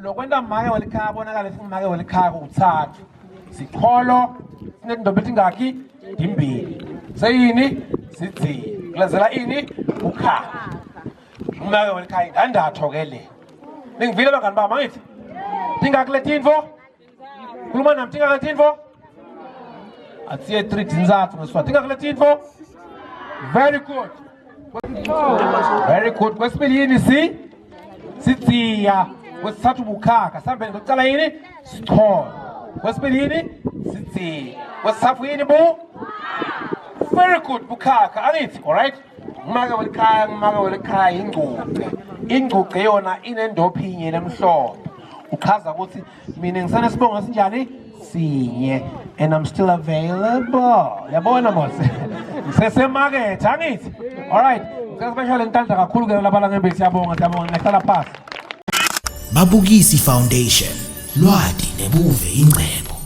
lokwenta make welikhaya bonakala ukuthi make welikhaya uthathu. Siqholo sinendoda etingaki imbili. Seyini sithi kulenzela ini ukhaya. Make welikhaya indandatho ke le. Ningivile bangani bami angithi? Tingaki le tinfo? Khuluma nami tingaki le tinfo? Atsiye 3 tinzathu ngesizathu. Tingaki le tinfo? Very good. Very good. Kwesibili yini sitsiya. Kwesithathu bukhaka. Sambeni ngokucala yini? Siqholo. Kwesibili yini? Sitsiya. Kwesithathu yini bu? Very good bukhaka. Angithi, all right? Make welikhaya ingcuce. Ingcuce yona inendophinye lemhlophe. Uchaza ukuthi mina ngisana sibonga sinjani? Sinye. And I'm still available. Yabona mose. Ngisesemakethe angithi? All right. Ngisasibashale intanda kakhulu ke labala ngembe siyabonga ngihlala phansi. Mabukisi Foundation. Lwadi nebuve ingcebo.